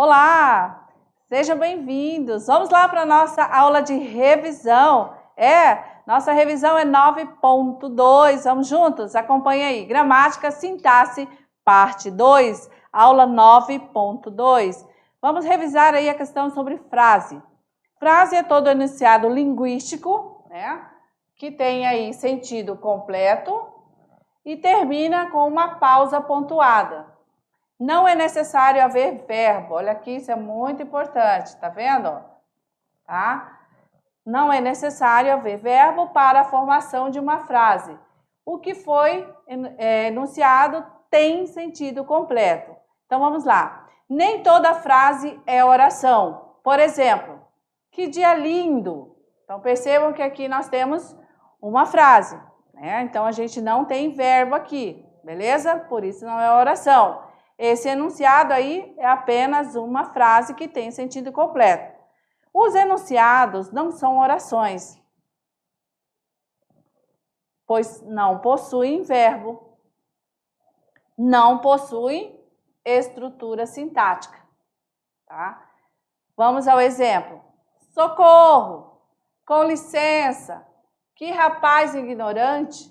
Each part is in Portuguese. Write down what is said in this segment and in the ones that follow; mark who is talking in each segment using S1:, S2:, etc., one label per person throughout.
S1: Olá, sejam bem-vindos. Vamos lá para a nossa aula de revisão. Nossa revisão é 9.2. Vamos juntos? Acompanhe aí. Gramática, sintaxe, parte 2, aula 9.2. Vamos revisar aí a questão sobre frase. Frase é todo enunciado linguístico, que tem aí sentido completo e termina com uma pausa pontuada. Não é necessário haver verbo. Olha aqui, isso é muito importante, tá vendo? Tá? Não é necessário haver verbo para a formação de uma frase. O que foi enunciado tem sentido completo. Então, vamos lá. Nem toda frase é oração. Por exemplo, que dia lindo. Então, percebam que aqui nós temos uma frase, Então, a gente não tem verbo aqui, beleza? Por isso não é oração. Esse enunciado aí é apenas uma frase que tem sentido completo. Os enunciados não são orações, pois não possuem verbo, não possuem estrutura sintática. Tá? Vamos ao exemplo. Socorro, com licença, que rapaz ignorante.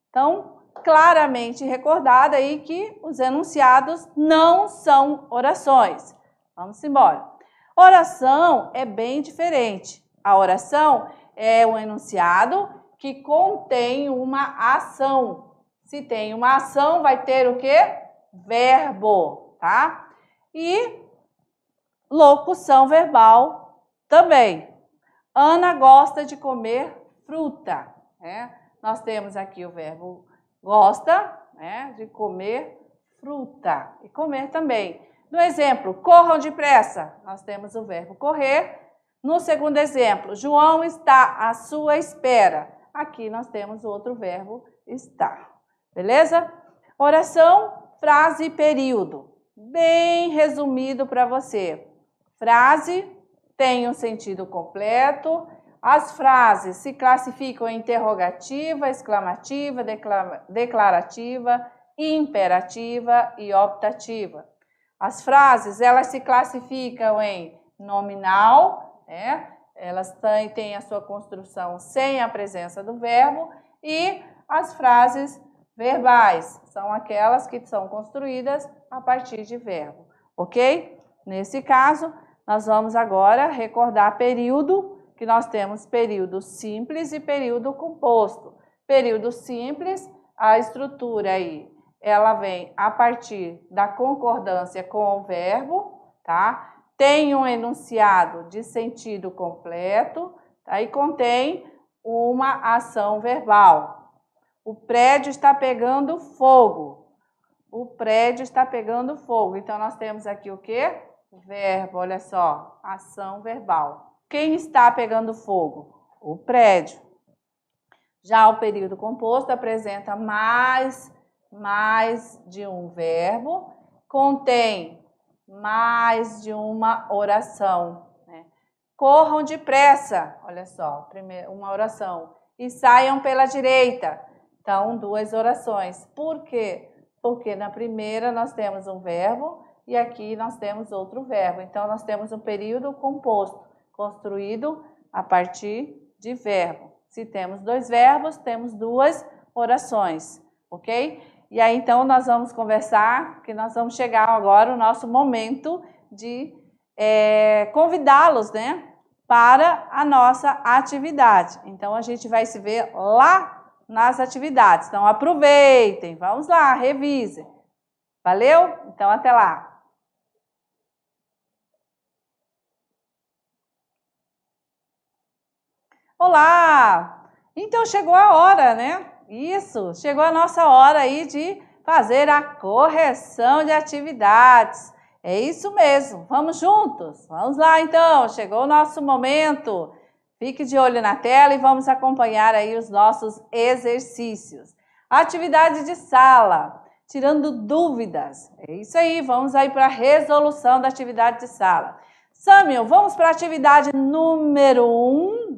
S1: Então, claramente recordado aí que os enunciados não são orações. Vamos embora. Oração é bem diferente. A oração é um enunciado que contém uma ação. Se tem uma ação, vai ter o quê? Verbo, tá? E locução verbal também. Ana gosta de comer fruta. Nós temos aqui o verbo gosta, de comer fruta e comer também. No exemplo, corram depressa, nós temos o verbo correr. No segundo exemplo, João está à sua espera. Aqui nós temos outro verbo estar. Beleza? Oração, frase e período. Bem resumido para você. Frase tem um sentido completo. As frases se classificam em interrogativa, exclamativa, declarativa, imperativa e optativa. As frases, elas se classificam em nominal, Elas têm a sua construção sem a presença do verbo, e as frases verbais, são aquelas que são construídas a partir de verbo, ok? Nesse caso, nós vamos agora recordar período, que nós temos período simples e período composto. Período simples, a estrutura aí, ela vem a partir da concordância com o verbo, tá? Tem um enunciado de sentido completo, tá? E contém uma ação verbal. O prédio está pegando fogo. O prédio está pegando fogo. Então, nós temos aqui o quê? Verbo, olha só, ação verbal. Quem está pegando fogo? O prédio. Já o período composto apresenta mais de um verbo, contém mais de uma oração. Corram depressa, olha só, primeiro, uma oração. E saiam pela direita. Então, duas orações. Por quê? Porque na primeira nós temos um verbo e aqui nós temos outro verbo. Então, nós temos um período composto, construído a partir de verbo. Se temos dois verbos, temos duas orações, ok? E aí, então, nós vamos conversar, que nós vamos chegar agora no nosso momento de convidá-los, para a nossa atividade. Então, a gente vai se ver lá nas atividades. Então, aproveitem, vamos lá, revisem. Valeu? Então, até lá. Olá! Então chegou a hora, Isso, chegou a nossa hora aí de fazer a correção de atividades. É isso mesmo, vamos juntos? Vamos lá então, chegou o nosso momento. Fique de olho na tela e vamos acompanhar aí os nossos exercícios. Atividade de sala, tirando dúvidas. É isso aí, vamos aí para a resolução da atividade de sala. Samuel, vamos para a atividade número 1.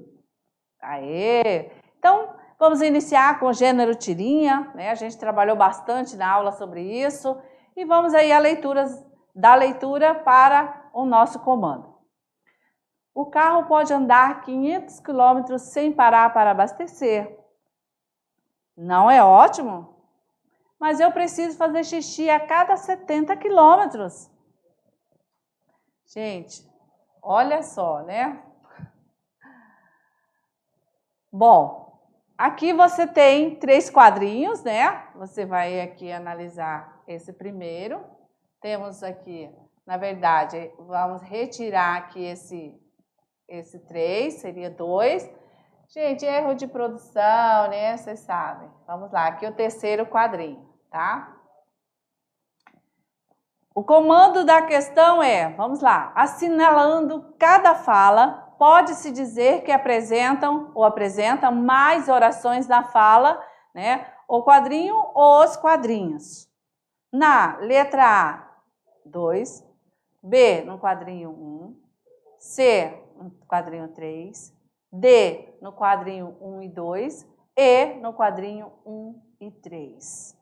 S1: Aê! Então, vamos iniciar com o gênero tirinha, A gente trabalhou bastante na aula sobre isso. E vamos aí da leitura para o nosso comando. O carro pode andar 500 km sem parar para abastecer. Não é ótimo? Mas eu preciso fazer xixi a cada 70 quilômetros. Gente, olha só, né? Bom, aqui você tem 3 quadrinhos, né? Você vai aqui analisar esse primeiro. Temos aqui, na verdade, vamos retirar aqui esse 3, seria 2. Gente, erro de produção, né? Vocês sabem. Vamos lá, aqui o terceiro quadrinho, tá? O comando da questão é, vamos lá, assinalando cada fala, pode-se dizer que apresentam mais orações na fala, né? O quadrinho ou os quadrinhos. Na letra A, 2, B no quadrinho 1, C no quadrinho 3, D no quadrinho 1 e 2, E no quadrinho 1 e 3.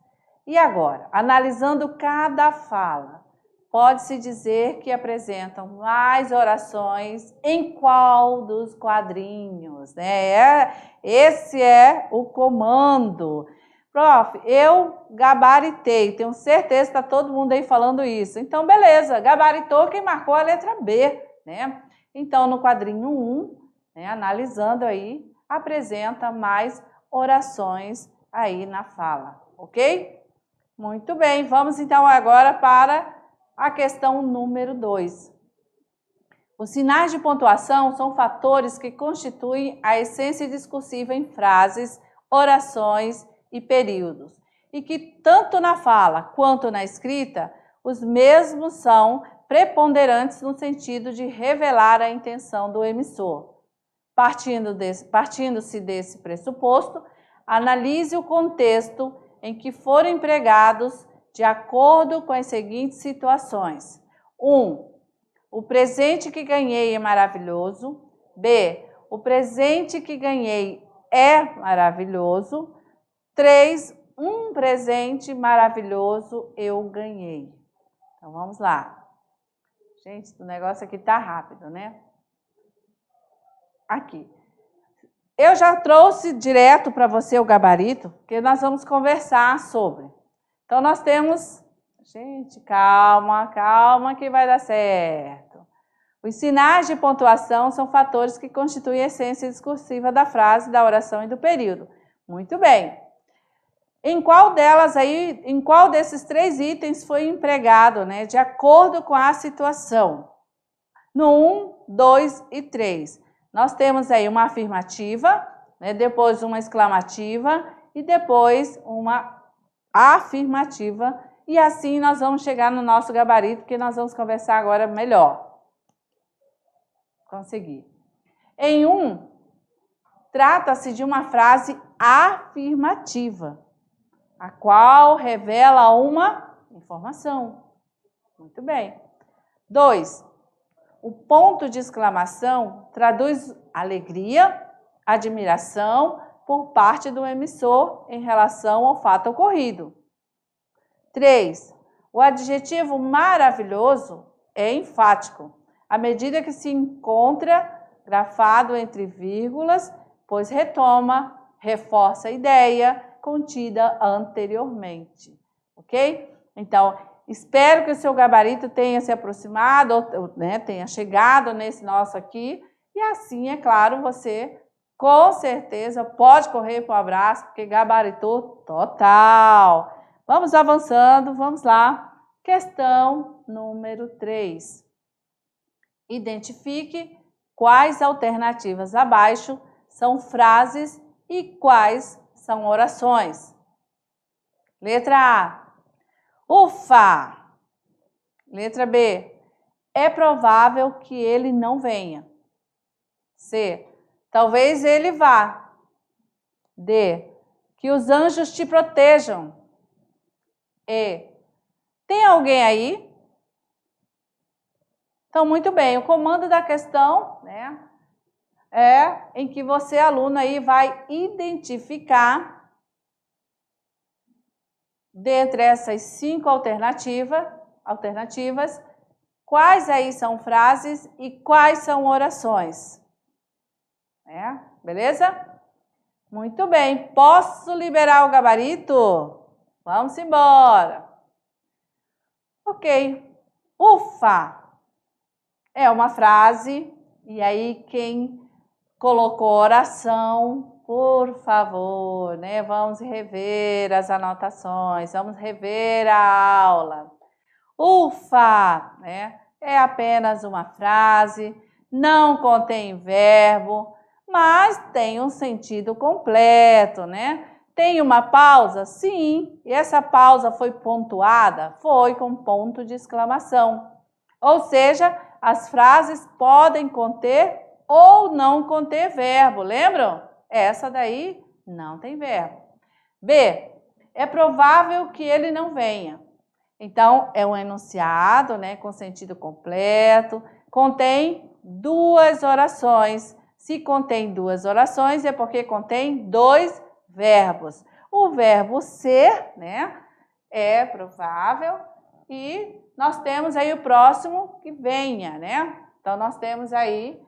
S1: E agora, analisando cada fala, pode-se dizer que apresentam mais orações em qual dos quadrinhos, né? Esse é o comando. Prof, eu gabaritei, tenho certeza que está todo mundo aí falando isso. Então, beleza, gabaritou quem marcou a letra B, né? Então, no quadrinho 1, né, analisando aí, apresenta mais orações aí na fala, ok? Muito bem, vamos então agora para a questão número 2. Os sinais de pontuação são fatores que constituem a essência discursiva em frases, orações e períodos, e que tanto na fala quanto na escrita, os mesmos são preponderantes no sentido de revelar a intenção do emissor. Partindo-se desse pressuposto, analise o contexto em que foram empregados de acordo com as seguintes situações. 1. O presente que ganhei é maravilhoso. B. O presente que ganhei é maravilhoso. 3. Um presente maravilhoso eu ganhei. Então, vamos lá. Gente, o negócio aqui tá rápido, né? Aqui. Eu já trouxe direto para você o gabarito, porque nós vamos conversar sobre. Então, nós temos... Gente, calma, calma que vai dar certo. Os sinais de pontuação são fatores que constituem a essência discursiva da frase, da oração e do período. Muito bem. Em qual desses 3 itens foi empregado, né, de acordo com a situação? No 1, 2 e 3. Nós temos aí uma afirmativa, né, depois uma exclamativa e depois uma afirmativa. E assim nós vamos chegar no nosso gabarito, que nós vamos conversar agora melhor. Consegui. Em 1, trata-se de uma frase afirmativa, a qual revela uma informação. Muito bem. 2. O ponto de exclamação traduz alegria, admiração por parte do emissor em relação ao fato ocorrido. 3. O adjetivo maravilhoso é enfático, à medida que se encontra grafado entre vírgulas, pois reforça a ideia contida anteriormente, ok? Então, espero que o seu gabarito tenha se aproximado, né, tenha chegado nesse nosso aqui, e assim, é claro, você com certeza pode correr para o abraço, porque gabaritou total. Vamos avançando, vamos lá. Questão número 3. Identifique quais alternativas abaixo são frases e quais são orações. Letra A. Ufa! Letra B. É provável que ele não venha. C. Talvez ele vá. D. Que os anjos te protejam. E. Tem alguém aí? Então, muito bem. O comando da questão, né, é em que você, aluno, aí vai identificar dentre essas 5 alternativas, Quais aí são frases e quais são orações? Beleza? Muito bem. Posso liberar o gabarito? Vamos embora. Ok. Ufa! É uma frase. E aí, quem colocou oração, por favor, né? Vamos rever as anotações, vamos rever a aula. Ufa, né? É apenas uma frase, não contém verbo, mas tem um sentido completo, né? Tem uma pausa? Sim. E essa pausa foi pontuada? Foi com ponto de exclamação. Ou seja, as frases podem conter ou não conter verbo, lembram? Essa daí não tem verbo. B, é provável que ele não venha. Então, é um enunciado, né, com sentido completo, contém duas orações. Se contém duas orações, é porque contém dois verbos. O verbo ser, né, é provável, e nós temos aí o próximo que venha, né? Então, nós temos aí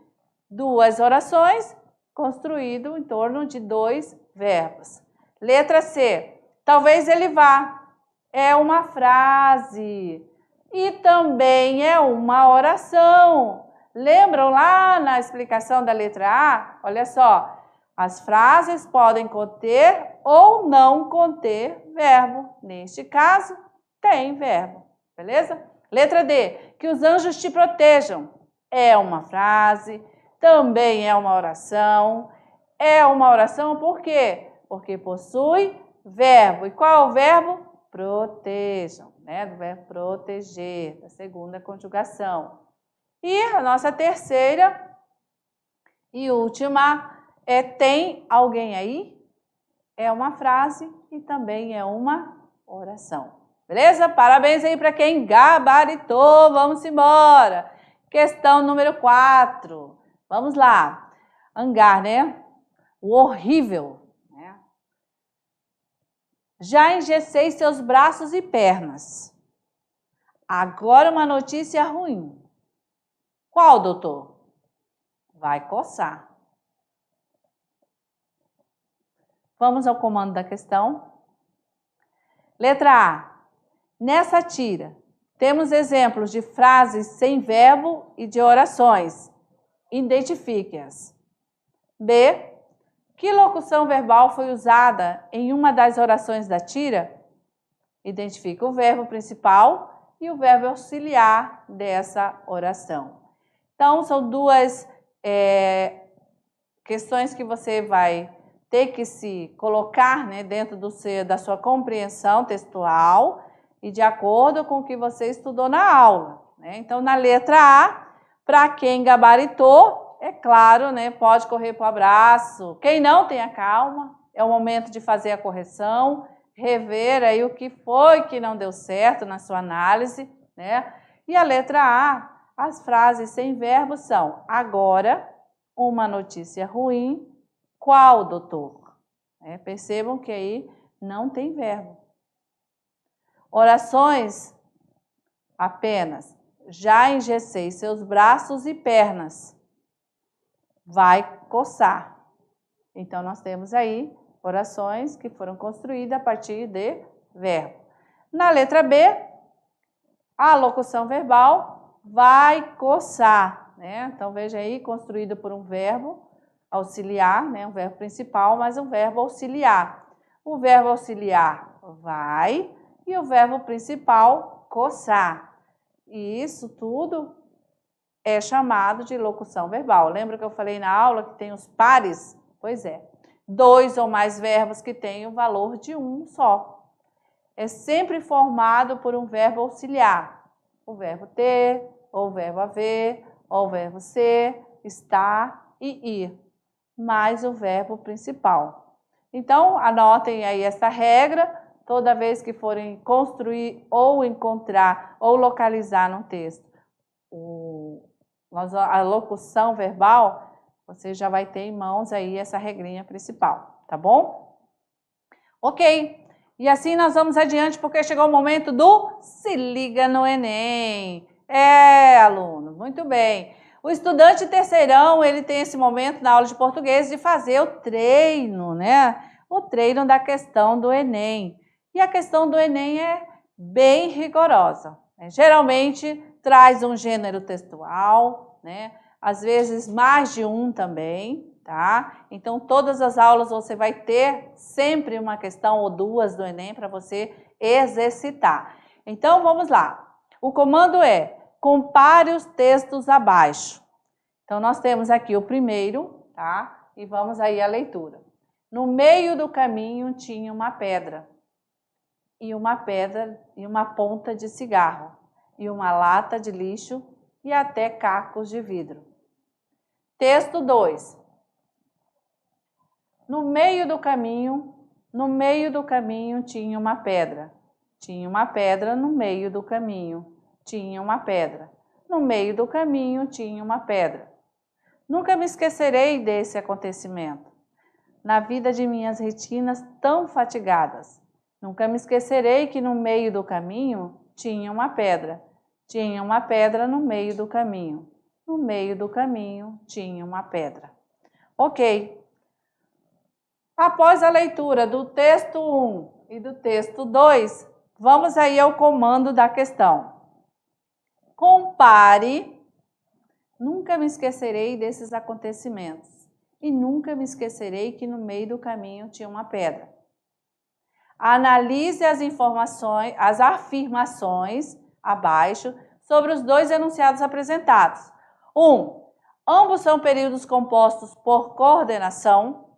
S1: duas orações construído em torno de dois verbos. Letra C, talvez ele vá. É uma frase e também é uma oração. Lembram lá na explicação da letra A? Olha só, as frases podem conter ou não conter verbo. Neste caso, tem verbo, beleza? Letra D, que os anjos te protejam. É uma frase, também é uma oração. É uma oração por quê? Porque possui verbo. E qual é o verbo? Protejam, né? Do verbo proteger, da segunda conjugação. E a nossa terceira e última é tem alguém aí? É uma frase e também é uma oração. Beleza? Parabéns aí para quem gabaritou. Vamos embora. Questão número 4. Vamos lá. Hangar, né? O horrível. Já engessei seus braços e pernas. Agora uma notícia ruim. Qual, doutor? Vai coçar. Vamos ao comando da questão. Letra A. Nessa tira, temos exemplos de frases sem verbo e de orações. Identifique-as. B. Que locução verbal foi usada em uma das orações da tira? Identifique o verbo principal e o verbo auxiliar dessa oração. Então, são duas questões que você vai ter que se colocar, né, dentro da sua compreensão textual e de acordo com o que você estudou na aula, né? Então, na letra A, para quem gabaritou, é claro, né, pode correr para o abraço. Quem não, tenha calma, é o momento de fazer a correção, rever aí o que foi que não deu certo na sua análise, né? E a letra A, as frases sem verbo são: agora, uma notícia ruim, qual, doutor? Percebam que aí não tem verbo. Orações, apenas: já engessei seus braços e pernas. Vai coçar. Então, nós temos aí orações que foram construídas a partir de verbo. Na letra B, a locução verbal vai coçar, né? Então, veja aí, construído por um verbo auxiliar, né? Um verbo principal, mas um verbo auxiliar. O verbo auxiliar vai e o verbo principal coçar. E isso tudo é chamado de locução verbal. Lembra que eu falei na aula que tem os pares? Pois é, 2 ou mais verbos que têm o valor de um só. É sempre formado por um verbo auxiliar. O verbo ter, ou o verbo haver, ou o verbo ser, estar e ir, mais o verbo principal. Então, anotem aí essa regra, toda vez que forem construir ou encontrar ou localizar no texto a locução verbal, você já vai ter em mãos aí essa regrinha principal, tá bom? Ok, e assim nós vamos adiante porque chegou o momento do Se Liga no Enem. Aluno, muito bem. O estudante terceirão, ele tem esse momento na aula de português de fazer o treino, né? O treino da questão do Enem. E a questão do Enem é bem rigorosa. Geralmente traz um gênero textual, né? Às vezes mais de um também, tá? Então todas as aulas você vai ter sempre uma questão ou duas do Enem para você exercitar. Então vamos lá. O comando é: compare os textos abaixo. Então, nós temos aqui o primeiro, tá? E vamos aí à leitura. No meio do caminho tinha uma pedra, e uma ponta de cigarro, e uma lata de lixo, e até cacos de vidro. Texto 2. No meio do caminho tinha uma pedra. Tinha uma pedra no meio do caminho. Tinha uma pedra. No meio do caminho tinha uma pedra. Nunca me esquecerei desse acontecimento. Na vida de minhas retinas tão fatigadas. Nunca me esquecerei que no meio do caminho tinha uma pedra. Tinha uma pedra no meio do caminho. No meio do caminho tinha uma pedra. Ok. Após a leitura do texto 1 e do texto 2, vamos aí ao comando da questão. Compare, nunca me esquecerei desses acontecimentos, e nunca me esquecerei que no meio do caminho tinha uma pedra. Analise as afirmações abaixo sobre os dois enunciados apresentados. 1. Ambos são períodos compostos por coordenação.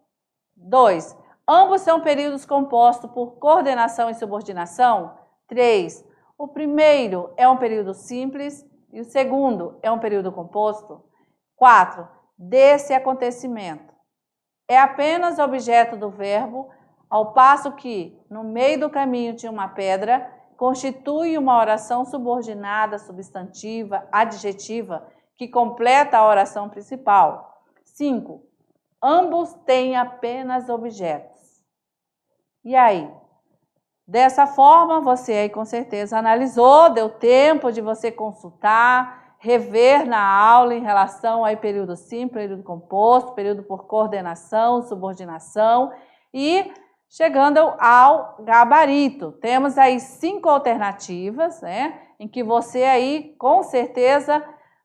S1: 2. Ambos são períodos compostos por coordenação e subordinação. 3. O primeiro é um período simples e o segundo é um período composto. 4. Desse acontecimento é apenas objeto do verbo, ao passo que, no meio do caminho tinha uma pedra, constitui uma oração subordinada, substantiva, adjetiva, que completa a oração principal. 5. Ambos têm apenas objetos. E aí? Dessa forma, você aí com certeza analisou, deu tempo de você consultar, rever na aula em relação ao período simples, período composto, período por coordenação, subordinação e chegando ao gabarito. Temos aí 5 alternativas, né, em que você aí com certeza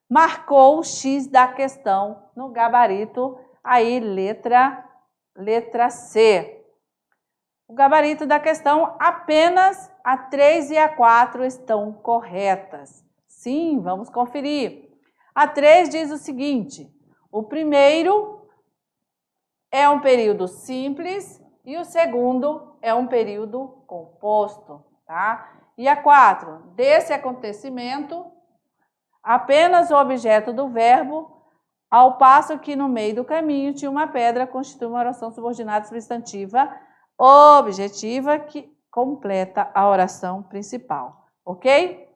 S1: marcou o X da questão no gabarito, aí letra C. O gabarito da questão, apenas a 3 e a 4 estão corretas. Sim, vamos conferir. A 3 diz o seguinte: o primeiro é um período simples e o segundo é um período composto, tá? E a 4, desse acontecimento, apenas o objeto do verbo, ao passo que no meio do caminho tinha uma pedra, constitui uma oração subordinada substantiva objetiva que completa a oração principal, ok?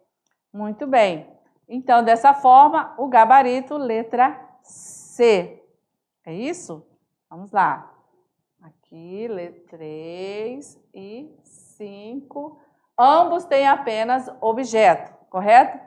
S1: Muito bem. Então, dessa forma, o gabarito, letra C. É isso? Vamos lá. Aqui, 3 e 5. Ambos têm apenas objeto, correto?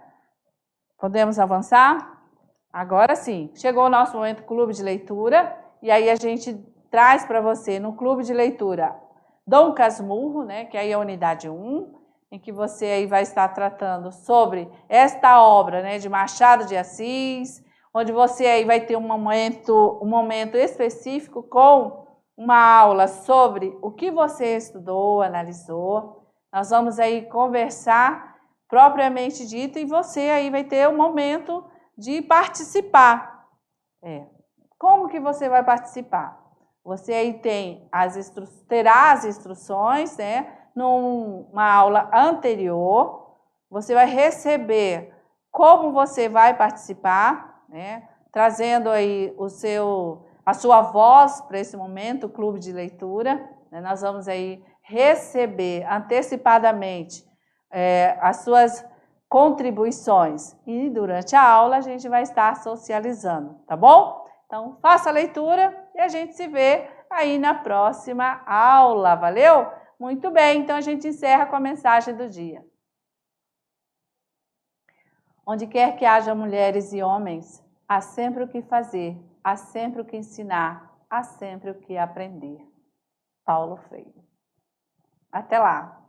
S1: Podemos avançar? Agora sim. Chegou o nosso momento clube de leitura. E aí a gente traz para você no clube de leitura Dom Casmurro, né, que aí é a unidade 1, em que você aí vai estar tratando sobre esta obra, né, de Machado de Assis, onde você aí vai ter um momento específico com uma aula sobre o que você estudou, analisou. Nós vamos aí conversar propriamente dito e você aí vai ter um momento de participar. Como que você vai participar? Você aí terá as instruções, né? Numa aula anterior, você vai receber como você vai participar, né? Trazendo aí a sua voz para esse momento, o clube de leitura. Né? Nós vamos aí receber antecipadamente as suas contribuições e durante a aula a gente vai estar socializando, tá bom? Então, faça a leitura e a gente se vê aí na próxima aula, valeu? Muito bem, então a gente encerra com a mensagem do dia. Onde quer que haja mulheres e homens, há sempre o que fazer, há sempre o que ensinar, há sempre o que aprender. Paulo Freire. Até lá!